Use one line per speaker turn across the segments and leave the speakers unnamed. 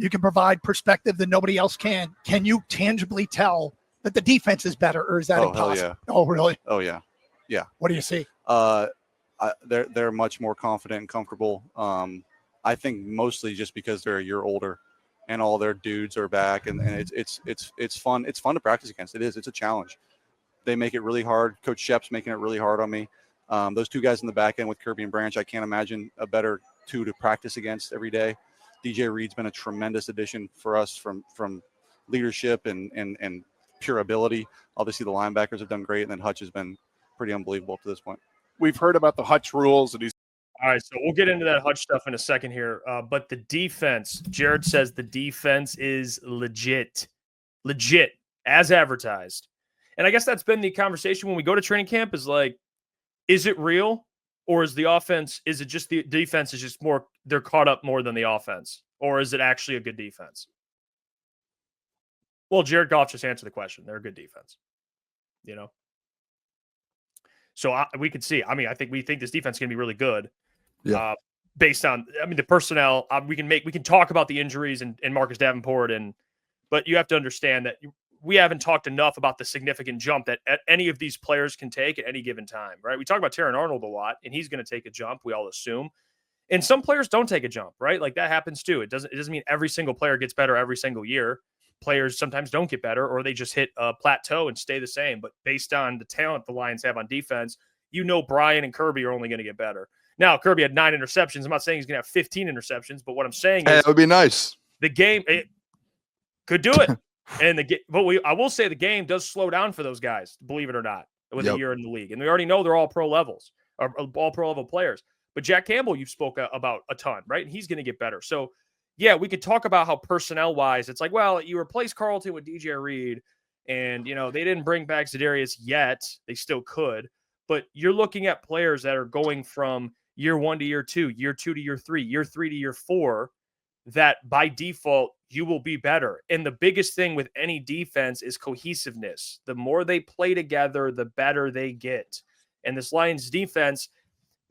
You can provide perspective that nobody else can. Can you tangibly tell that the defense is better, or is that impossible?
Hell yeah.
Oh, really?
Oh, yeah. Yeah.
What do you see?
They're much more confident and comfortable. I think mostly just because they're a year older and all their dudes are back, and it's fun. It's fun to practice against. It is. It's a challenge. They make it really hard. Coach Shep's making it really hard on me. Those two guys in the back end with Kirby and Branch, I can't imagine a better two to practice against every day. DJ Reed's been a tremendous addition for us from leadership and pure ability. Obviously, the linebackers have done great, and then Hutch has been pretty unbelievable to this point.
We've heard about the Hutch rules, and he's
all right. So we'll get into that Hutch stuff in a second here. But the defense, Jared says the defense is legit, as advertised. And I guess that's been the conversation when we go to training camp is like, is it real? Or is the offense, is it just the defense is just more, they're caught up more than the offense? Or is it actually a good defense? Well, Jared Goff just answered the question. They're a good defense, So we could see. I mean, we think this defense is going to be really good.
Yeah.
Based on, the personnel. We can talk about the injuries and Marcus Davenport, but you have to understand that we haven't talked enough about the significant jump that any of these players can take at any given time, right? We talk about Terran Arnold a lot, and he's going to take a jump, we all assume. And some players don't take a jump, right? Like that happens too. It doesn't mean every single player gets better every single year. Players sometimes don't get better, or they just hit a plateau and stay the same. But based on the talent the Lions have on defense, Brian and Kirby are only going to get better. Now, Kirby had 9 interceptions. I'm not saying he's going to have 15 interceptions, but what I'm saying is
it would be nice.
The game could do it. And I will say the game does slow down for those guys, believe it or not, with a year in the league. And we already know they're all pro levels, or all pro level players. But Jack Campbell, you spoke about a ton, right? And he's going to get better. So, yeah, we could talk about how personnel-wise, it's like, well, you replace Carlton with DJ Reed, and, they didn't bring back Za'Darius yet. They still could. But you're looking at players that are going from year 1 to year 2 to year 3, year 3 to year 4, that by default, you will be better. And the biggest thing with any defense is cohesiveness. The more they play together, the better they get. And this Lions defense,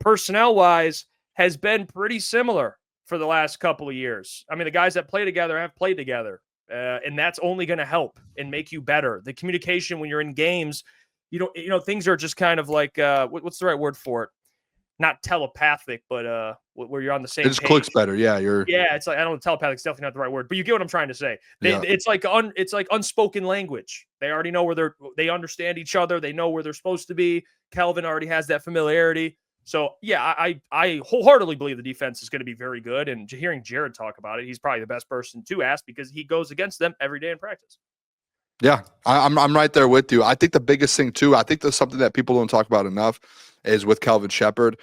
personnel-wise, has been pretty similar for the last couple of years. I mean, the guys that play together have played together, and that's only going to help and make you better. The communication when you're in games, things are just kind of like, what's the right word for it? Not telepathic, but where you're on the same page.
It just clicks better. Yeah,
it's like, I don't know, telepathic is definitely not the right word, but you get what I'm trying to say. It's like unspoken language. They already know they understand each other. They know where they're supposed to be. Calvin already has that familiarity. So yeah, I wholeheartely believe the defense is going to be very good. And hearing Jared talk about it, he's probably the best person to ask because he goes against them every day in practice.
Yeah, I'm right there with you. I think the biggest thing too, I think there's something that people don't talk about enough is with Kelvin Shepherd.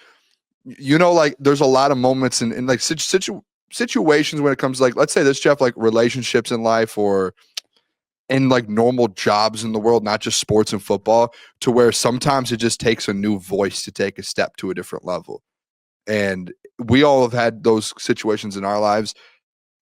Like there's a lot of moments in like situations when it comes to, like, let's say this, Jeff, like relationships in life or in like normal jobs in the world, not just sports and football, to where sometimes it just takes a new voice to take a step to a different level. And we all have had those situations in our lives.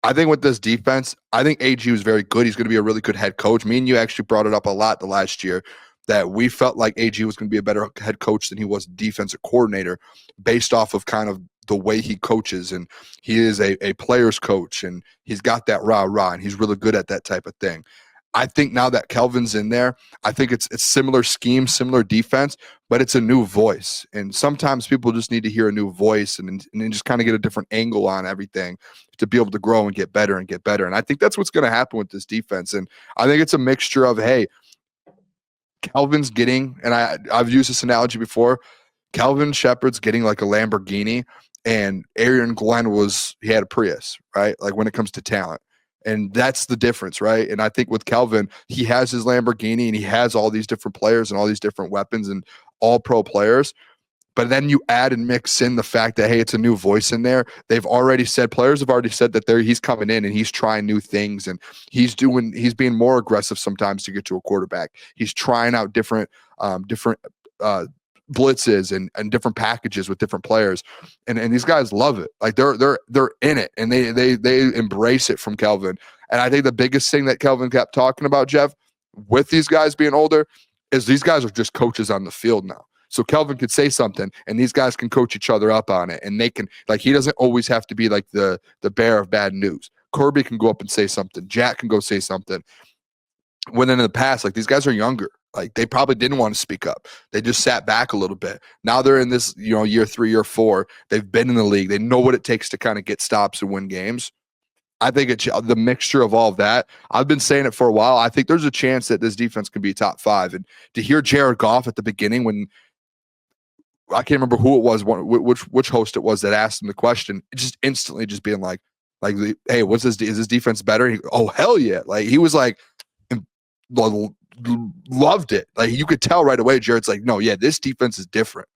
I think with this defense, I think AG was very good. He's going to be a really good head coach. Me and you actually brought it up a lot the last year that we felt like AG was going to be a better head coach than he was defensive coordinator based off of kind of the way he coaches. And he is a player's coach, and he's got that rah-rah, and he's really good at that type of thing. I think now that Kelvin's in there, I think it's similar scheme, similar defense, but it's a new voice. And sometimes people just need to hear a new voice and then just kind of get a different angle on everything to be able to grow and get better and get better. And I think that's what's going to happen with this defense. And I think it's a mixture of, hey, Kelvin's getting, and I've used this analogy before, Kelvin Shepherd's getting like a Lamborghini, and Aaron Glenn he had a Prius, right? Like when it comes to talent. And that's the difference, right? And I think with Kelvin, he has his Lamborghini and he has all these different players and all these different weapons and all pro players. But then you add and mix in the fact that, hey, it's a new voice in there. Players have already said that he's coming in and he's trying new things, and he's being more aggressive sometimes to get to a quarterback. He's trying out different blitzes and different packages with different players, and these guys love it. Like they're in it, and they embrace it from Kelvin. And I think the biggest thing that Kelvin kept talking about, Jeff, with these guys being older, is these guys are just coaches on the field now. So Kelvin could say something, and these guys can coach each other up on it, and they can, like, he doesn't always have to be like the bearer of bad news. Kirby can go up and say something. Jack can go say something. When in the past, like, these guys are younger. Like, they probably didn't want to speak up. They just sat back a little bit. Now they're in this, year 3 or 4. They've been in the league. They know what it takes to kind of get stops and win games. I think it's the mixture of all of that. I've been saying it for a while. I think there's a chance that this defense can be top 5. And to hear Jared Goff at the beginning, when I can't remember who it was, which host it was that asked him the question, just instantly just being like, hey, what's this? Is this defense better? Oh, hell yeah. Like, he was like, loved it. Like, you could tell right away, Jared's like, no, yeah, this defense is different.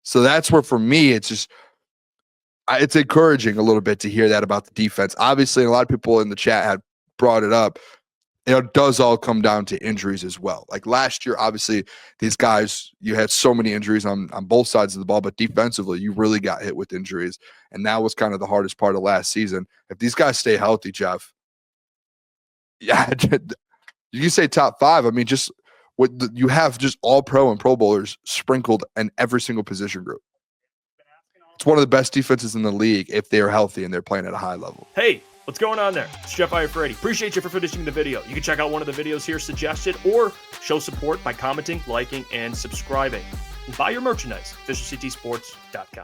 So that's where, for me, it's just, it's encouraging a little bit to hear that about the defense. Obviously, and a lot of people in the chat had brought it up. It does all come down to injuries as well. Like last year, obviously, these guys, you had so many injuries on both sides of the ball, but defensively, you really got hit with injuries. And that was kind of the hardest part of last season. If these guys stay healthy, Jeff, yeah, you can say top 5. I mean, just you have just all pro and pro bowlers sprinkled in every single position group. It's one of the best defenses in the league if they are healthy and they're playing at a high level.
Hey, what's going on there? It's Jeff Iafrate. Appreciate you for finishing the video. You can check out one of the videos here suggested or show support by commenting, liking, and subscribing. And buy your merchandise, FisherCTSports.com.